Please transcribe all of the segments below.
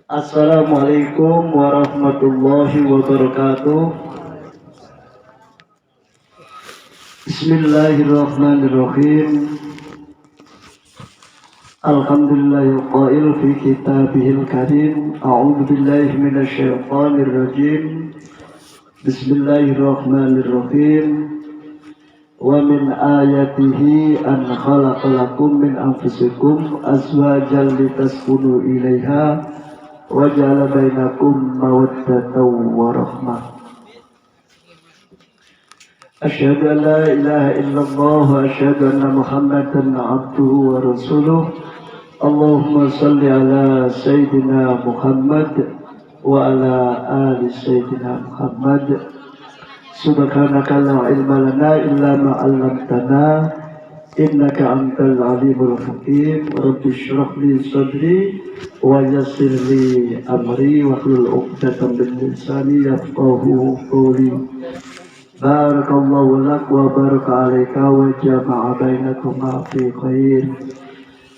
Assalamualaikum warahmatullahi wabarakatuh. Bismillahirrahmanirrahim. Alhamdulillahil qail fi kitabihil karim. A'udzu billahi minasy syaithanir rajim. Bismillahirrahmanirrahim. Wa min ayatihi an khalaqalakum min anfusikum azwajan litaskunu ilaiha wa ja'ala bainakum mawaddatan wa rahmah. Asyhadu an la ilaha illallah wa asyhadu anna Muhammadan abduhu wa rasuluh. Allahumma salli ala sayyidina Muhammad wa ala ali sayyidina Muhammad. Subhanaka la ilma lana illa ma 'allamtana innaka antal alimul hakim. Rabbi shrah li sadri wa yassir li amri wahlul 'uqdatam min lisani yafqahu qawli. Barakallahu lak wa baraka alayka wa jama'a bainakuma fi khair.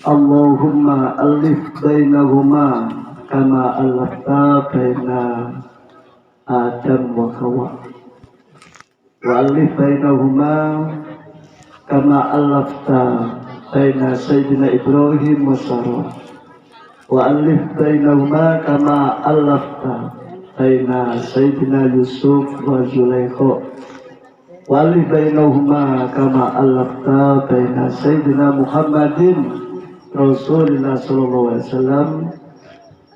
Allahumma alif bainahuma kama alafta baina Adam wa Hawa. Wa alif bainahuma kama alafta baina Sayyidina Ibrahim wa Sarah. Wa alif bainahuma kama alafta baina Sayyidina Yusuf wa Zulaikha. Wa alif bainahuma kama alafta baina Sayyidina Muhammadin Rasulullah sallallahu alaihi wasallam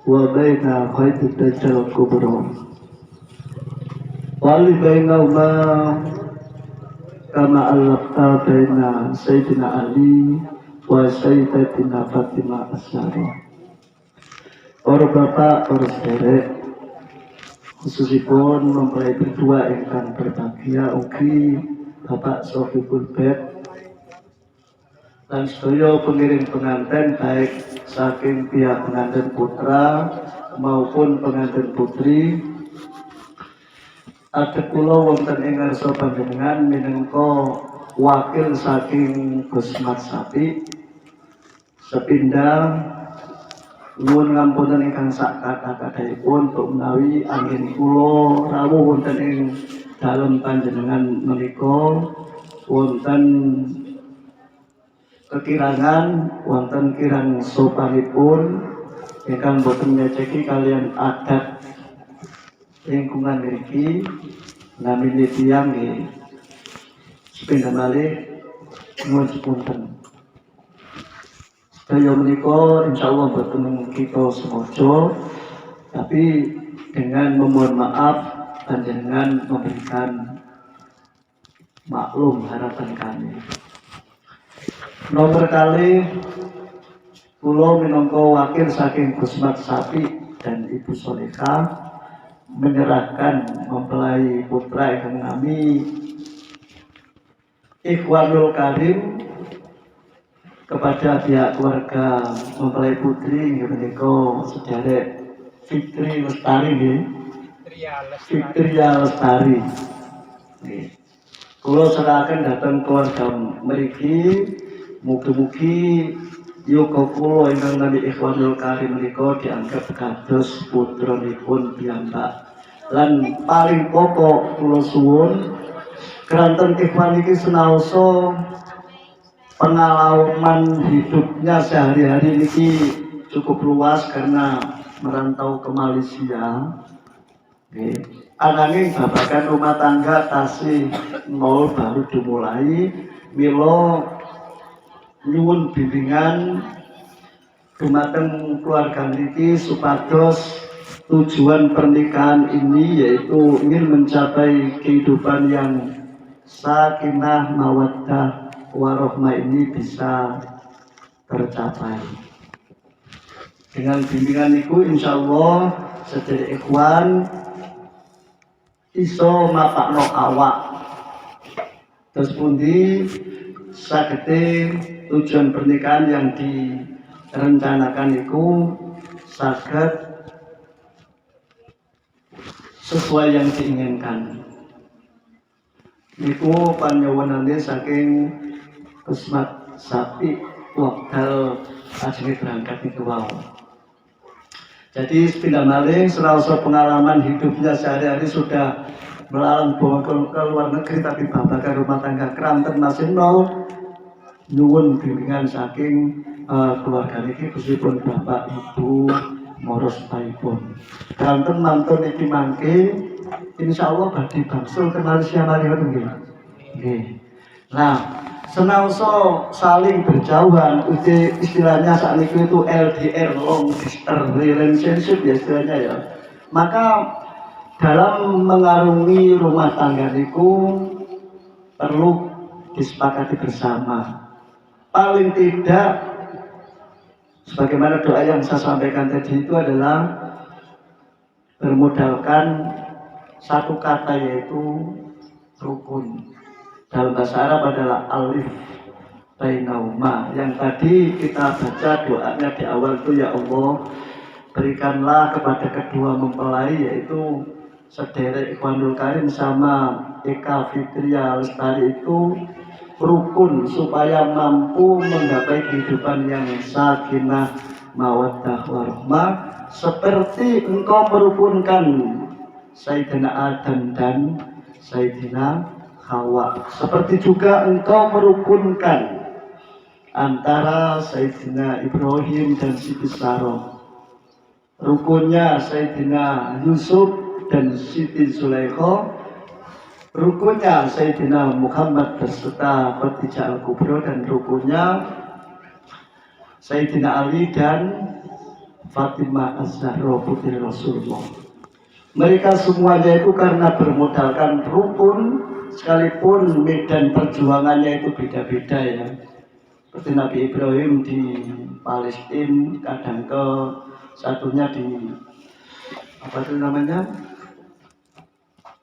wa baina khaytid dajjal kubra. Wali bainahuma kama alafta baina Sayyidina Ali wa Sayyidatina Fatimah As-Zahra. Para bapak, para sederek, khususipun mempelai berdua ingkang berbahagia ugi Bapak Sofiqul Bed dan sedaya pengiring pengantin baik saking pihak pengantin putra maupun pengantin putri. Ada kula wonten ing ngarsa panjenengan minangka wakil saking Gus Mat Sapi sepindhah nuwun ngampunten ingkang sak kathah-kathahipun untuk menawi anggen kula rawuh wonten ing dalem panjenengan menika wonten kekirangan wonten kirang sopanipun ingkang boten nyeceki kalian adat lingkungan mriki namine tiyang nggih sepindah malih nuwun sepunten. Sedaya menika insyaallah boten kita sengaja tapi dengan memohon maaf panjenengan memberikan maklum harapan kami. Nomor kali kula minangka wakil saking Gus Mat Sapi dan Ibu Soleka menyerahkan mempelai putra ingkang nami Ikhwanul Karim kepada pihak keluarga mempelai putri menika sederek Fitri Lestari nggih. Fitria Lestari. Nggih. Kula serahkan dhateng keluarga mriki mugi-mugi yoga kula ingkang nami Ikhwanul Karim menika dianggap kados putranipun piyambak. Lan paling pokok kula suwun keranten Ikhwan iki senaosa pengalaman hidupnya sehari-hari niki cukup luas karena merantau ke Malaysia. Nggih. Ananging babagan rumah tangga tasih nol baru dimulai. Mila nyuwun bimbingan dumateng keluarga niki supados tujuan pernikahan ini yaitu ingin mencapai kehidupan yang sakinah mawaddah warahmah ini bisa tercapai. Dengan bimbingan itu insyaallah sedherek ikhwan iso mapakno awak terus pundi sagete tujuan pernikahan yang direncanakan itu saged sesuai yang diinginkan. Niku panyuwunane saking Gus Mat Sapi wekdal ajenge berangkat niku wau. Jadi sepindah malih selasa pengalaman hidupnya sehari-hari sudah melalang buang ke luar negeri, tapi babakan rumah tangga keranten masih nol. Nyuwun bimbingan saking keluarga niki khususipun bapak ibu moros paipun. Keranten mantun iki mangke insyaallah badhe bangsul ke Malaysia mari ngoten nggih. Nggih. Nah, senaosa saling berjauhan, istilahnya saat itu LDR, long distance relationship ya istilahnya ya. Maka dalam mengarungi rumah tangga itu perlu disepakati bersama. Paling tidak, sebagaimana doa yang saya sampaikan tadi itu adalah bermodalkan satu kata yaitu rukun. Dalam bahasa Arab adalah alif bainauma. Yang tadi kita baca doanya di awal itu, ya Allah berikanlah kepada kedua mempelai yaitu Sederek Ikhwanul Karim sama Eka Fitria Lestari itu rukun supaya mampu menggapai kehidupan yang sakinah mawaddah warahmah seperti engkau merukunkan Sayyidina Adam dan Sayyidina Hawa, seperti juga engkau merukunkan antara Sayyidina Ibrahim dan Siti Sarah, rukunnya Sayyidina Yusuf dan Siti Zulaikha, rukunnya Sayyidina Muhammad beserta Khadijah Al-Kubra, dan rukunnya Sayyidina Ali dan Fatimah Az-Zahra putri Rasulullah. Mereka semuanya itu karena bermodalkan rukun, sekalipun medan perjuangannya itu beda-beda ya. Seperti Nabi Ibrahim di Palestina, kadang ke satunya di apa itu namanya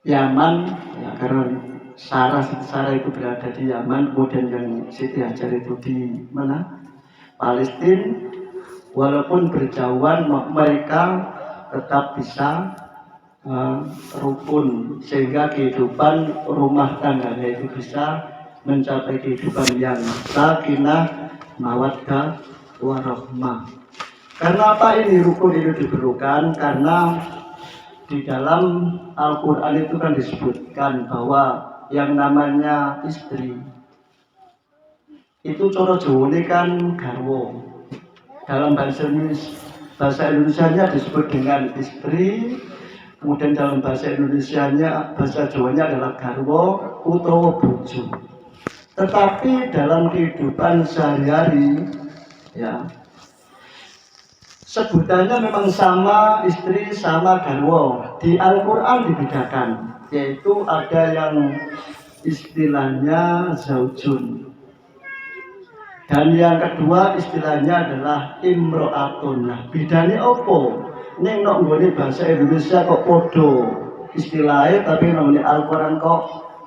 Yaman ya, karena Sarah itu berada di Yaman, kemudian yang Siti Hajar itu di mana? Palestina. Walaupun berjauhan, mereka tetap bisa rukun sehingga kehidupan rumah tangganya itu bisa mencapai kehidupan yang sakinah mawaddah warahmah. Karena apa ini rukun itu diperlukan? Karena di dalam Al-Quran itu kan disebutkan bahwa yang namanya istri itu coro Jawane kan garwo. Dalam bahasa Indonesianya disebut dengan istri, kemudian dalam bahasa Indonesianya, bahasa Jawanya adalah garwo utawa bojo. Tetapi dalam kehidupan sehari-hari ya, sebutannya memang sama istri sama garwo. Di Al-Quran dibedakan, yaitu ada yang istilahnya zaujun, dan yang kedua istilahnya adalah imro'atun. Nah, bedanya opo? Ning nok nggone bahasa Indonesia kok podo istilahnya, tapi nang Al-Quran kok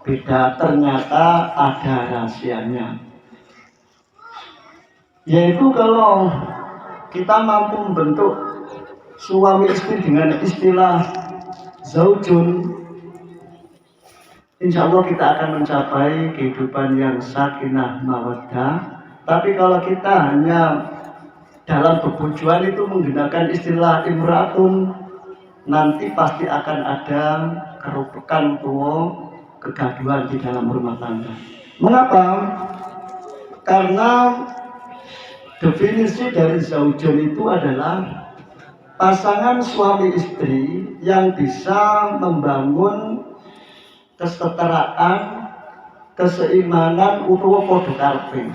beda. Ternyata ada rahasianya. Yaitu kalau kita mampu membentuk suami istri dengan istilah zaujun, insya Allah kita akan mencapai kehidupan yang sakinah mawaddah. Tapi kalau kita hanya dalam bebujuan itu menggunakan istilah imratun, nanti pasti akan ada kerupukan kegaduhan di dalam rumah tangga. Mengapa? Karena definisi dari zaujun itu adalah pasangan suami istri yang bisa membangun kesetaraan, keseimanan utawa padha karepe.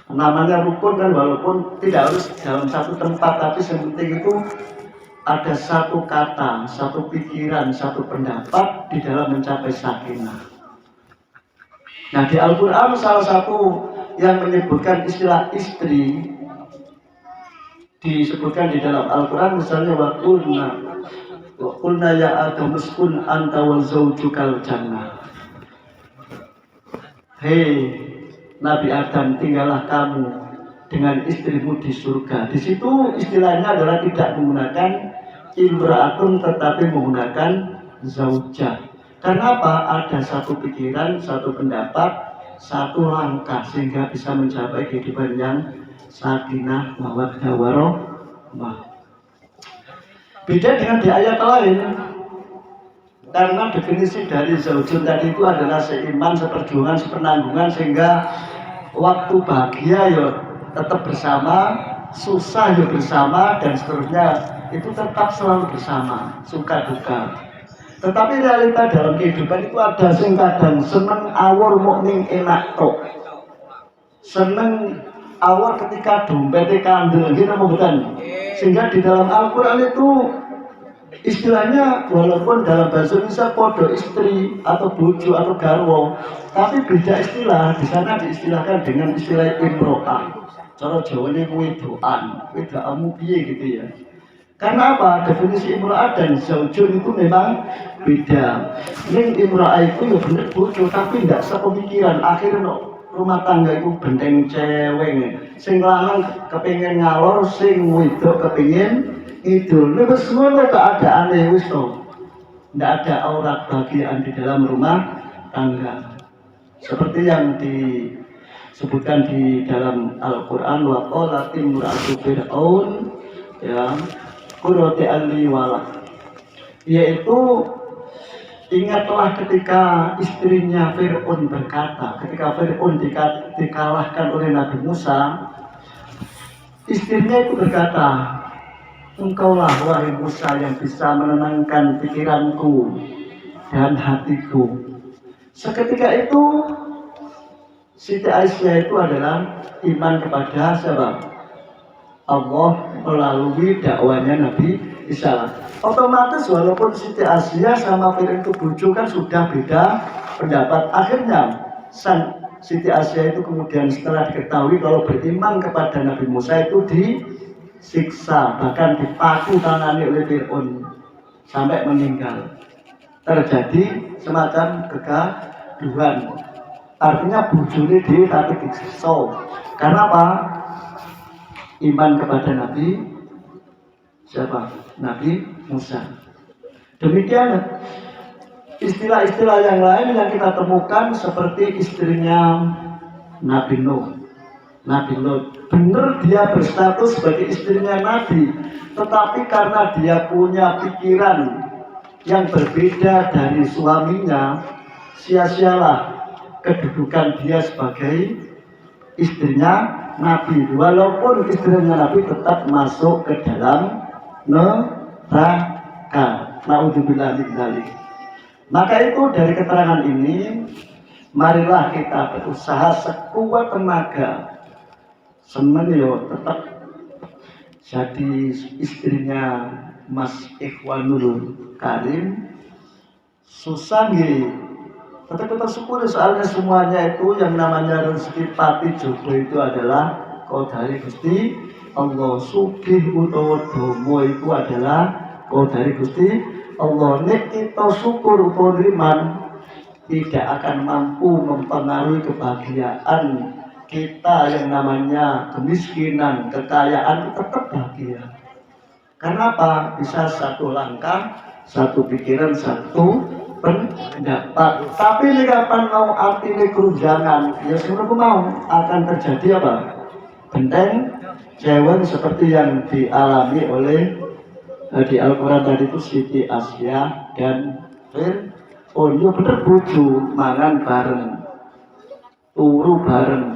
Namanya rukun kan, walaupun tidak harus dalam satu tempat, tapi yang penting itu ada satu kata, satu pikiran, satu pendapat di dalam mencapai sakinah. Nah, di Al-Quran salah satu yang menyebutkan istilah istri disebutkan di dalam Al-Quran, misalnya wa qulna ya Adam uskun anta wa zawjukal jannah. Hei Nabi Adam, tinggallah kamu dengan istrimu di surga. Di situ istilahnya adalah tidak menggunakan imra'atun tetapi menggunakan zaujah. Karena apa? Ada satu pikiran, satu pendapat, satu langkah sehingga bisa mencapai kehidupan yang sakinah mawaddah warahmah. Beda dengan di ayat lain. Karena definisi dari zaujun tadi itu adalah seiman, seperjuangan, sepenanggungan, sehingga waktu bahagia ya tetap bersama, susah ya bersama, dan seterusnya itu tetap selalu bersama, suka duka. Tetapi realita dalam kehidupan itu ada sing kadang seneng awur mukning enak tok. Seneng awur ketika dompetnya kandel gitu bukan. Sehingga di dalam Al-Qur'an itu istilahnya walaupun dalam bahasa Indonesia podo istri atau bojo atau garwo, tapi beda istilah. Di sana diistilahkan dengan istilah imro'ah. Cara Jawanya wedoamu piye gitu ya. Karena apa? Definisi imro'ah dan zaujun itu memang beda. Ning imro'ah itu ya bener bojo tapi tidak sepemikiran. Akhirnya rumah tangga itu benteng cewek. Sing lanang kepengin ngalor, sing wedok kepengin itu lebih semua keadaannya wis to. Tidak ada aurat bagian di dalam rumah tangga. Seperti yang disebutkan di dalam Al-Qur'an wa qalat imra'atu fir'aun ya qurrati ali wala. Yaitu ingatlah ketika istrinya Fir'aun berkata, ketika Fir'aun dikalahkan oleh Nabi Musa, istrinya itu berkata, engkaulah wahai Musa yang bisa menenangkan pikiranku dan hatiku. Seketika itu Siti Aisyah itu adalah iman kepada siapa? Allah melalui dakwanya Nabi Isa. Otomatis walaupun Siti Aisyah sama Fir'aun itu bojo kan sudah beda pendapat. Akhirnya sang Siti Aisyah itu kemudian setelah diketahui kalau beriman kepada Nabi Musa itu disiksa, bahkan dipaku tangani oleh Fir'aun sampai meninggal. Terjadi semacam kegaduhan. Artinya bujune dia tapi disiksa. Karena apa? Iman kepada Nabi siapa? Nabi Musa. Demikian istilah-istilah yang lain yang kita temukan seperti istrinya Nabi Nuh. Nabi Lot, benar dia berstatus sebagai istrinya Nabi, tetapi karena dia punya pikiran yang berbeda dari suaminya, sia-sialah kedudukan dia sebagai istrinya Nabi. Walaupun istrinya Nabi tetap masuk ke dalam neraka. Naudzubillah min dzalik. Maka itu dari keterangan ini, marilah kita berusaha sekuat tenaga. Semen yo tetap jadi istrinya Mas Ikhwanul Karim. Susah nih, tetap kita syukuri soalnya semuanya itu yang namanya rezeki pati jodoh itu adalah kau dari Gusti Allah. Sugih utawa domo itu adalah kau dari Gusti Allah. Nek kita syukur utawa riman tidak akan mampu mempengaruhi kebahagiaan kita yang namanya kemiskinan, kekayaan tetap bahagia. Karena apa? Bisa satu langkah, satu pikiran, satu pendapat. Tapi ini kapan mau artinya kerunjangan, ya sebenarnya mau akan terjadi apa? Benteng cewek seperti yang dialami oleh di Al-Quran tadi itu Siti Aisyah dan Fir'aun. Ya bener bojo mangan bareng, turu bareng,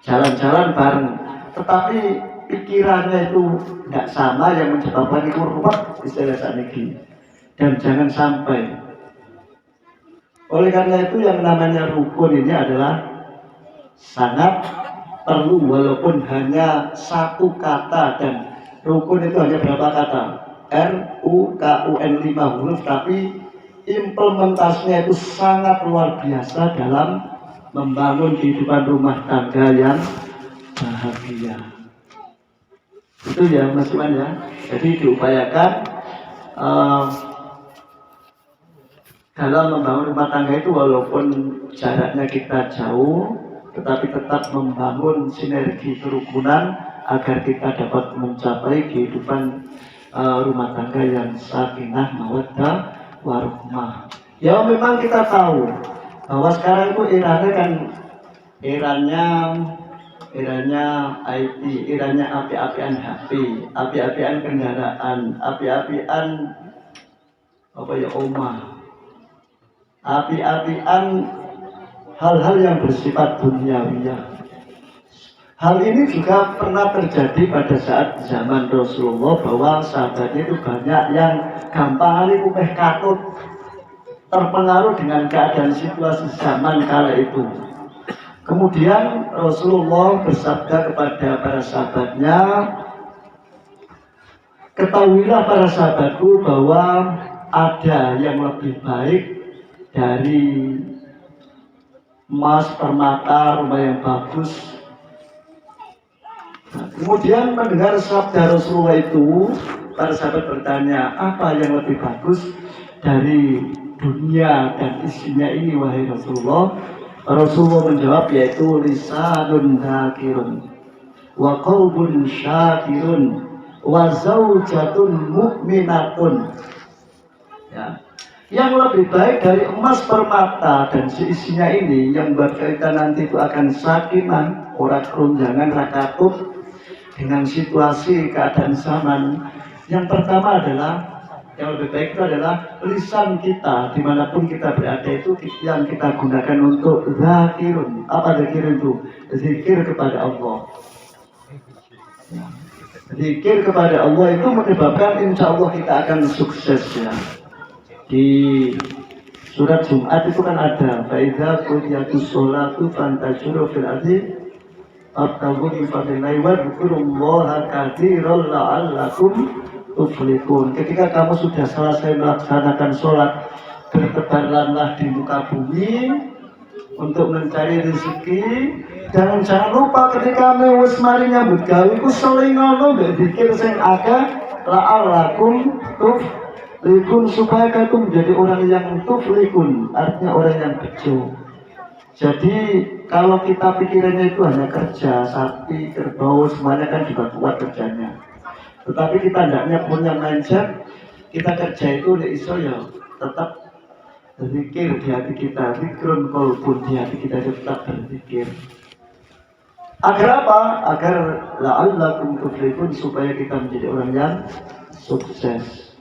jalan-jalan bareng, tetapi pikirannya itu tidak sama, yang menyebabkan itu ruwet istilah saat ini. Dan jangan sampai, oleh karena itu yang namanya rukun ini adalah sangat perlu, walaupun hanya satu kata, dan rukun itu hanya berapa kata? RUKUN 5 huruf, tapi implementasinya itu sangat luar biasa dalam membangun kehidupan rumah tangga yang bahagia. Itu ya Mas Iman ya. Jadi diupayakan dalam membangun rumah tangga itu walaupun jaraknya kita jauh, tetapi tetap membangun sinergi kerukunan agar kita dapat mencapai kehidupan rumah tangga yang sakinah mawaddah warahmah. Ya memang kita tahu bahwa sekarang itu eranya kan eranya iranya IT, iranya api-apian HP, api-apian kendaraan, api-apian apa ya omah, api-apian hal-hal yang bersifat duniawiyah. Hal ini juga pernah terjadi pada saat zaman Rasulullah, bahwa sahabatnya itu banyak yang gampang kupeh katut, terpengaruh dengan keadaan situasi zaman kala itu. Kemudian Rasulullah bersabda kepada para sahabatnya, ketahuilah para sahabatku bahwa ada yang lebih baik dari emas, permata, rumah yang bagus. Kemudian mendengar sabda Rasulullah itu, para sahabat bertanya, apa yang lebih bagus dari dunia dan isinya ini wahai Rasulullah? Rasulullah menjawab, yaitu lisanun dzakirun wa qalbun syakirun wa zaujatun mu'minatun. Ya. Yang lebih baik dari emas, permata dan seisinya ini, yang berkaitan nanti itu akan sakinah, ora kerunjangan, rakatut dengan situasi keadaan zaman. Yang pertama adalah, yang lebih baik itu adalah lisan kita, dimanapun kita berada itu yang kita gunakan untuk zakirun. Apa zakirun itu? Zikir kepada Allah. Zikir kepada Allah itu menyebabkan insya Allah kita akan sukses ya. Di surat Jumat itu kan ada faiza qudiyatus sholatu fantashiru fil ardi abtagu min fadlillahi wadhkurullaha katsiran la'allakum tuflihun. Ketika kamu sudah selesai melaksanakan sholat, bertebaranlah di muka bumi untuk mencari rezeki, dan jangan lupa ketika wis mari nyambut gawe iku selingono mbek zikir sing akeh la'allakum tuflihun, supaya kamu menjadi orang yang tuflihun, artinya orang yang bejo. Jadi kalau kita pikirannya itu hanya kerja, sapi, kerbau, semuanya kan juga kuat kerjanya. Tetapi kita tidaknya punya mindset, kita kerja itu iso ya tetap berzikir di hati kita, zikrun qalbun, di hati kita tetap berzikir. Agar apa? Agar la'allakum tuflihun, supaya kita menjadi orang yang sukses.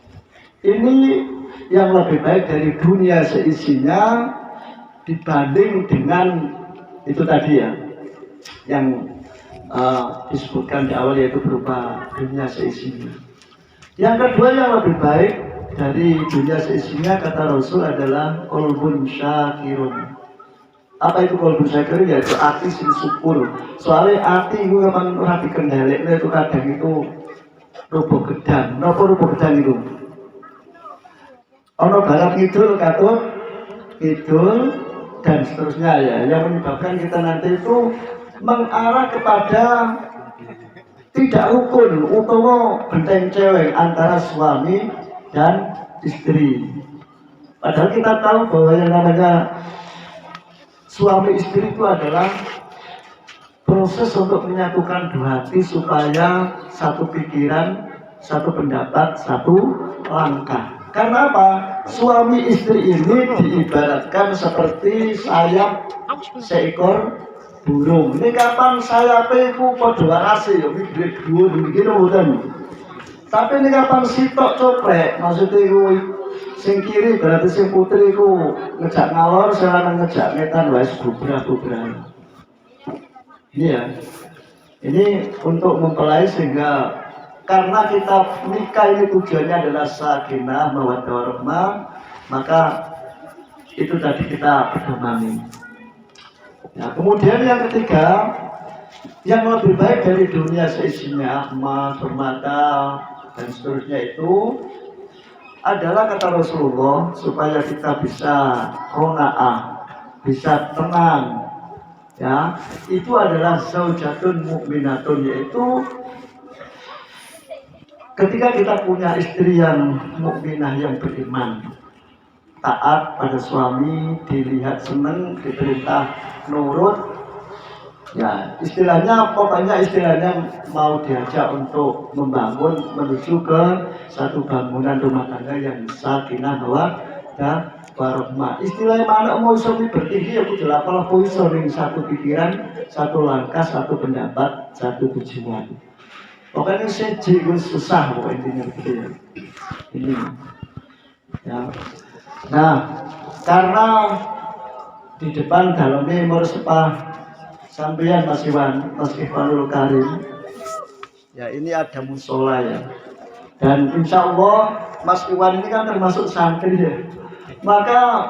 Ini yang lebih baik dari dunia seisinya dibanding dengan itu tadi ya, yang disebutkan di awal, yaitu berupa dunia seisinya. Yang kedua yang lebih baik dari dunia seisinya, kata Rasul, adalah qalbun syakirun. Apa itu qalbun syakirun? Yaitu hati sing syukur. Soalnya hati itu memang ora dikendhalekne, itu kadang itu roboh gedang. Napa roboh gedang itu? Ono barat kidul, katut kidul dan seterusnya ya, yang menyebabkan kita nanti itu mengarah kepada tidak rukun utawa benteng cewek antara suami dan istri. Padahal kita tahu bahwa yang namanya suami istri itu adalah proses untuk menyatukan dua hati supaya satu pikiran, satu pendapat, satu langkah. Karena apa? Suami istri ini diibaratkan seperti sayap seekor burung. Ini kapan sayapnya itu pada warasi ya, mikir dua begini bukan. Tapi ini kapan sitok coplek, maksudnya itu sing kiri berarti sing putri itu ngejak ngalor, sekarang ngejak ngetan, wes bubrah. Ini ya, ini untuk mempelai, sehingga karena kita nikah ini tujuannya adalah sakinah mawaddah warahmah, maka itu tadi kita pedomani. Ya, kemudian yang ketiga, yang lebih baik dari dunia seisinya, emas, permata dan seterusnya itu adalah, kata Rasulullah, supaya kita bisa qanaah, bisa tenang. Ya, itu adalah zaujatun mu'minatun, yaitu ketika kita punya istri yang mukminah, yang beriman, taat pada suami, dilihat seneng, diperintah nurut, ya istilahnya, pokoknya istilahnya mau diajak untuk membangun, menuju ke satu bangunan rumah tangga yang sakinah mawaddah warahmah. Istilahnya mana mau iso bertinggi ya kudu lapal apa iso ning satu pikiran, satu langkah, satu pendapat, satu tujuan. Pokoknya seji susah pokoknya intinya gitu ya. Ini ya. Nah, karena di depan dalamnya meresepah sampeyan Mas Iwan, Mas Iwanul Karim. Ya ini ada musola ya. Dan insya Allah Mas Iwan ini kan termasuk santri ya. Maka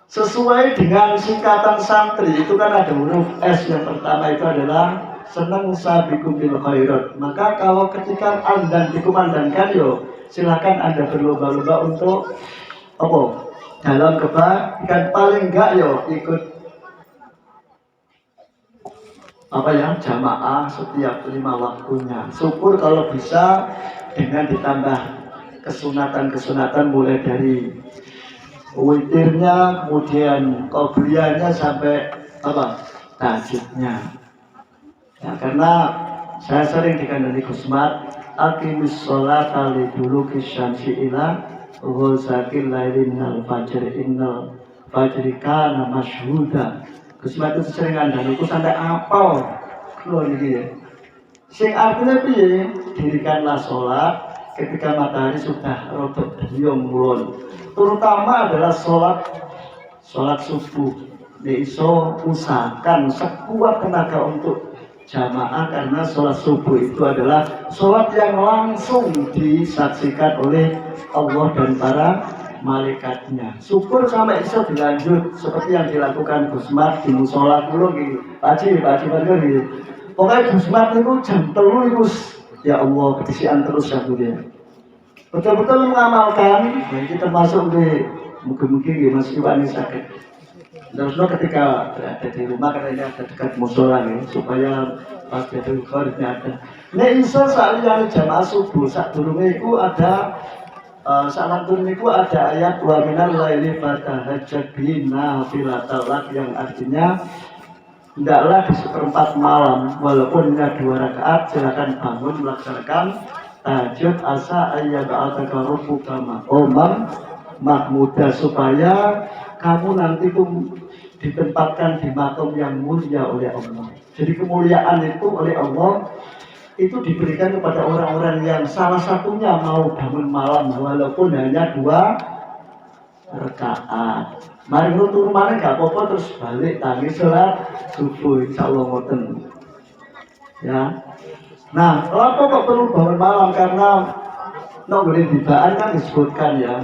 sesuai dengan singkatan santri itu kan ada huruf S. Yang pertama itu adalah senang sabiqum bil khairat. Maka kalau ketika adzan dikumandangkan yo silakan Anda berlomba-lomba untuk apa? Dalam kebaikan paling enggak yo ikut apa ya jamaah setiap 5 waktunya. Syukur kalau bisa dengan ditambah kesunatan-kesunatan mulai dari witirnya, kemudian qobliyahnya sampai apa tahajudnya. Ya, karena saya sering dikandani Gusmat, aqimis sholata liduluki syamsi ila ghusakil lailin al fajr innal fajri kana masyhuda. Gusmat itu sering ngandani, itu sampai apal loh ini ya. Sing artinya piye? Dirikanlah sholat ketika matahari sudah rotok beliung mulon. Terutama adalah sholat subuh. Iso usahakan sekuat tenaga untuk jamaah karena sholat subuh itu adalah sholat yang langsung disaksikan oleh Allah dan para malaikatnya. Syukur sampai iso dilanjut seperti yang dilakukan Gusmat di musola dulu gitu. Pak Haji gitu. Pokoknya Gusmat itu jam 3 itu ya Allah ketisian terus ya dia. Betul-betul mengamalkan. Kita termasuk di mungkin Mas Iwan ini sakit. Terus ketika berada di rumah karena ini ada dekat musola nih supaya pas jadi kharifnya ada. Nah iso saat yang jamaah subuh saat dulu itu ada saat turun itu ada ayat wa minal laili fatahajjat bihi nafilatal lak yang artinya hendaklah di seperempat malam walaupun hanya 2 rakaat silakan bangun melaksanakan tahajud asa ayyaba'ataka rabbuka maqaman mahmuda supaya kamu nanti tuh ditempatkan di makam yang mulia oleh Allah. Jadi kemuliaan itu oleh Allah itu diberikan kepada orang-orang yang salah satunya mau bangun malam walaupun hanya 2 rakaat. Mari turun mana gak apa-apa terus balik tadi sholat subuh insyaallah ngoten. Ya. Nah, kenapa kok perlu bangun malam? Karena boleh dibaan kan disebutkan ya.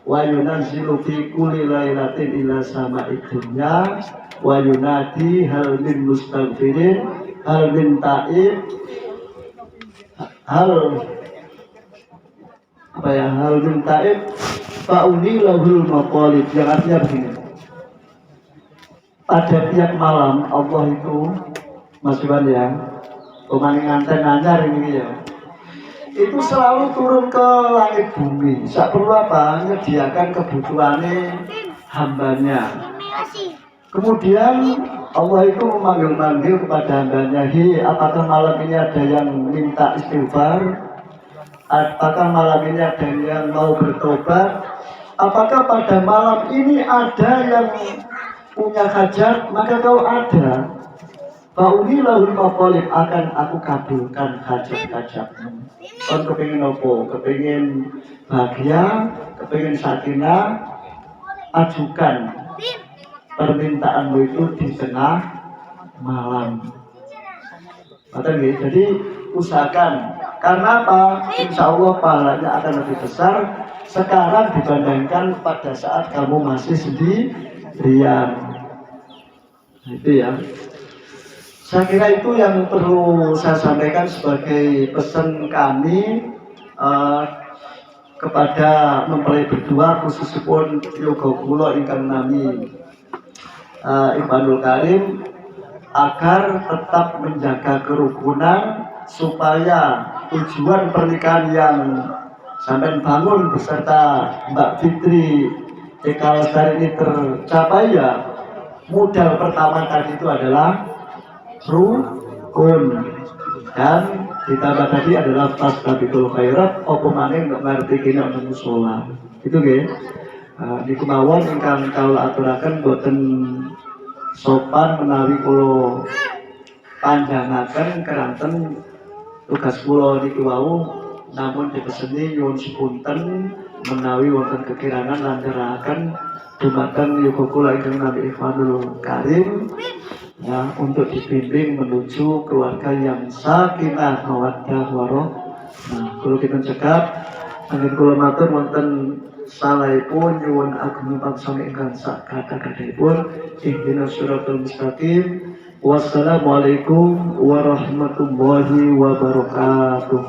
Wa yunazzilu fi kulli lailatin ila sama'i dunya wa yunadi hal min mustaghfirin hal min ta'ib hal min ta'ib fa'uni lahul maqalib yang artinya begini. Pada tiap malam Allah itu Mas Iwan ya pemaning nganten anyar ini ya itu selalu turun ke langit bumi. Sak perlu apa? Menyediakan kebutuhannya hambanya. Kemudian Allah itu memanggil-manggil kepada hambanya, hi, apakah malam ini ada yang minta istighfar? Apakah malam ini ada yang mau bertobat? Apakah pada malam ini ada yang punya hajat? Maka kalau ada, Fa'uni lahul maqalib akan aku kabulkan hajat-hajatmu. Kon kepingin apa? Kepingin bahagia, kepingin sakinah, ajukan permintaanmu itu di tengah malam. Jadi usahakan. Karena apa? Insya Allah pahalanya akan lebih besar sekarang dibandingkan pada saat kamu masih sendirian. Itu ya. Saya kira itu yang perlu saya sampaikan sebagai pesan kami kepada mempelai berdua khususipun yoga kula ingkang nami Iwanul Karim agar tetap menjaga kerukunan supaya tujuan pernikahan yang sampai bangun beserta Mbak Fitri Eka Lestari ini tercapai ya modal pertama tadi itu adalah rukun dan Ditambah tadi adalah fastabiqul khairat, apa maneh nggak ngerti kene ana musala. Itu nggih. Di kemawon ingkang kawula aturaken boten sopan menawi kula panjangaken keranten tugas kula niki wau, namun dipeseni nyuwun sepunten menawi wonten kekirangan lanjaraken dumateng yoga kula ingkang nami Ikhwanul Karim ya, untuk dibimbing menuju keluarga yang sakinah mawaddah warahmah. Nah, kula kita cekap anggen kula matur wonten salahipun nyuwun ageng pangsami ingkang sak kata-katipun ihdinas siratal mustaqim. Wassalamualaikum warahmatullahi wabarakatuh.